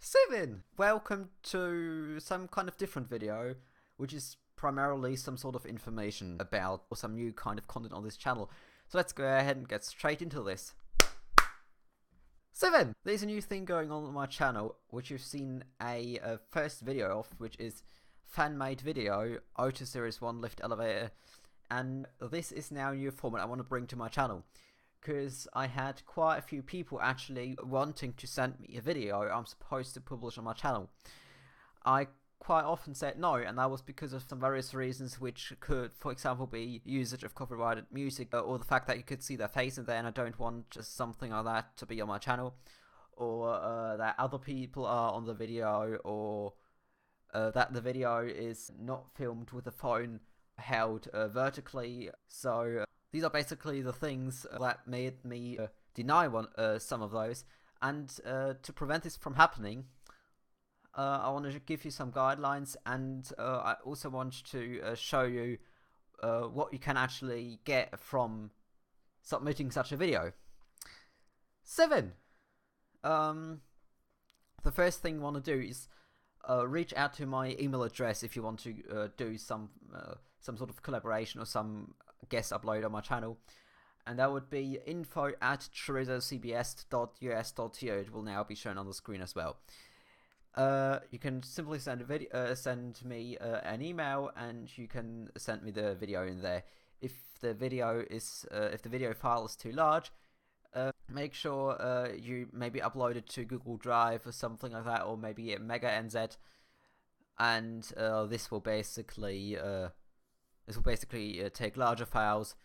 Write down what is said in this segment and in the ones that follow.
Seven! Welcome to some kind of different video, which is primarily some sort of information about or some new kind of content on this channel. So let's go ahead and get straight into this. Seven! There's a new thing going on my channel, which you've seen a first video of, which is fan-made video, Auto Series 1 Lift Elevator, and this is now a new format I want to bring to my channel. Because I had quite a few people actually wanting to send me a video I'm supposed to publish on my channel. I quite often said no, and that was because of some various reasons, which could, for example, be usage of copyrighted music, or the fact that you could see their face in there, and I don't want just something like that to be on my channel, or that other people are on the video, or that the video is not filmed with the phone held vertically. So these are basically the things that made me deny some of those, and to prevent this from happening, I want to give you some guidelines, and I also want to show you what you can actually get from submitting such a video. 7. The first thing you want to do is reach out to my email address if you want to do some sort of collaboration or some guest upload on my channel, and that would be info@trizocbs.us.to. It will now be shown on the screen as well. You can simply send me an email, and you can send me the video in there. If the video file is too large, make sure you maybe upload it to Google Drive or something like that, or maybe a Mega NZ, and this will basically take larger files,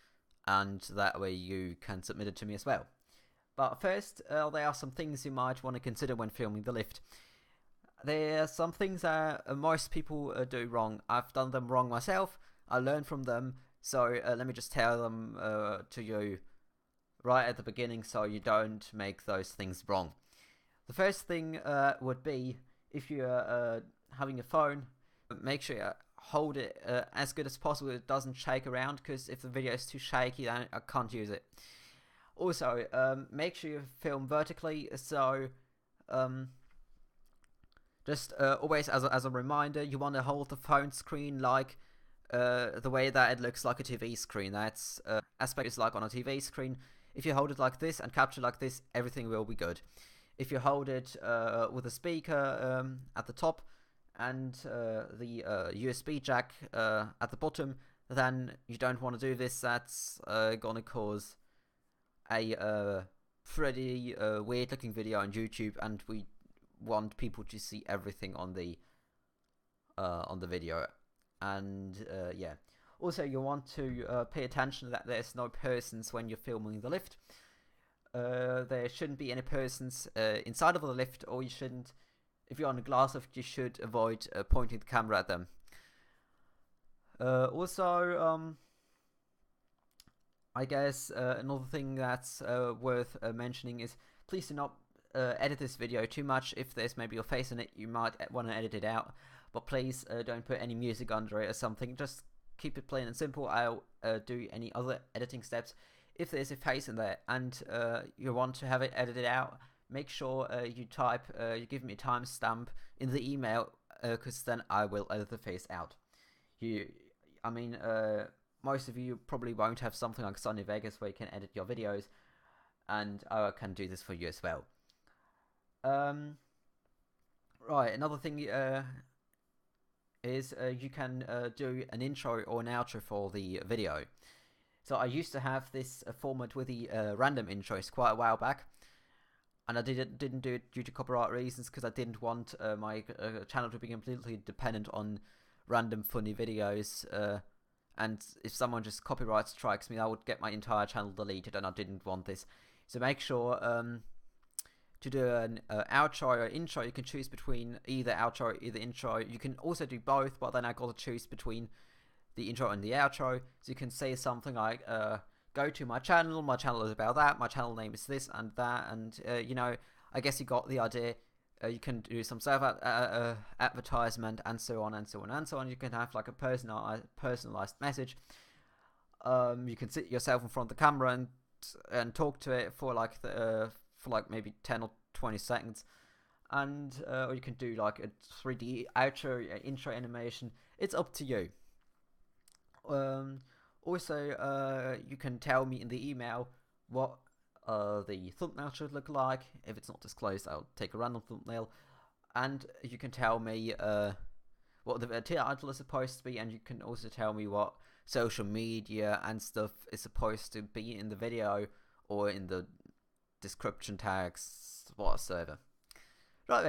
and that way you can submit it to me as well. But first, there are some things you might want to consider when filming the lift. There are some things that most people do wrong. I've done them wrong myself. I learned from them, so let me just tell them to you right at the beginning, so you don't make those things wrong. The first thing would be, if you're having a phone, make sure you hold it as good as possible. It doesn't shake around, because if the video is too shaky, then I can't use it. Also, make sure you film vertically, so just always as a reminder, you want to hold the phone screen like the way that it looks like a TV screen. That's aspect is like on a TV screen. If you hold it like this and capture like this, everything will be good. If you hold it with a speaker at the top and the USB jack at the bottom, then you don't want to do this. That's gonna cause a pretty weird looking video on YouTube, and we want people to see everything on the video. And yeah, also you want to pay attention that there's no persons when you're filming the lift. There shouldn't be any persons inside of the lift, or you shouldn't, if you're on a glass lift, you should avoid pointing the camera at them. Also, I guess another thing that's worth mentioning is, please do not edit this video too much. If there's maybe your face in it, you might want to edit it out, but please don't put any music under it or something. Just keep it plain and simple. I'll do any other editing steps. If there's a face in there and you want to have it edited out, make sure you give me a timestamp in the email, because then I will edit the face out. Most of you probably won't have something like Sony Vegas where you can edit your videos, and I can do this for you as well. Right, another thing is you can do an intro or an outro for the video. So I used to have this format with the random intros quite a while back, and I didn't do it due to copyright reasons, because I didn't want my channel to be completely dependent on random funny videos, and if someone just copyright strikes me, I would get my entire channel deleted, and I didn't want this. So make sure to do an outro or intro. You can choose between either outro or either intro. You can also do both, but then I got to choose between the intro and the outro. So you can say something like, go to my channel is about that, my channel name is this and that, and you know, I guess you got the idea. You can do some advertisement, and so on and so on and so on. You can have like a personalized message. You can sit yourself in front of the camera and talk to it for like maybe 10 or 20 seconds, and or you can do like a 3D outro, intro animation. It's up to you. Also, you can tell me in the email what the thumbnail should look like. If it's not disclosed, I'll take a random thumbnail. And you can tell me what the title is supposed to be, and you can also tell me what social media and stuff is supposed to be in the video or in the description tags, whatsoever. Right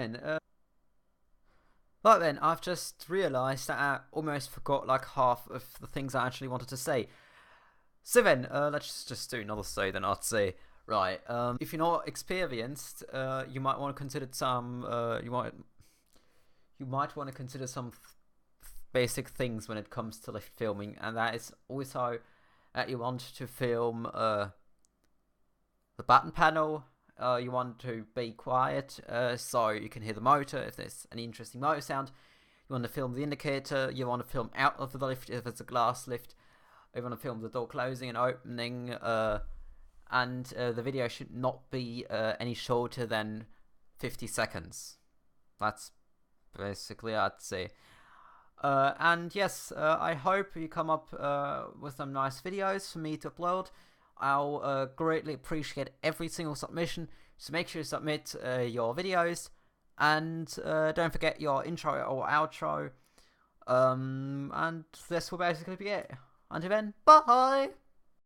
then, I've just realised that I almost forgot like half of the things I actually wanted to say. So then, let's just do another say then, I'd say. Right, if you're not experienced, you might want to consider some, you might want to consider some basic things when it comes to lift filming, and that is also that you want to film the button panel. You want to be quiet so you can hear the motor if there's an interesting motor sound. You want to film the indicator. You want to film out of the lift if it's a glass lift. You want to film the door closing and opening. And the video should not be any shorter than 50 seconds. That's basically I'd say. And yes, I hope you come up with some nice videos for me to upload. I'll greatly appreciate every single submission, so make sure you submit your videos, and don't forget your intro or outro, and this will basically be it. Until then, bye!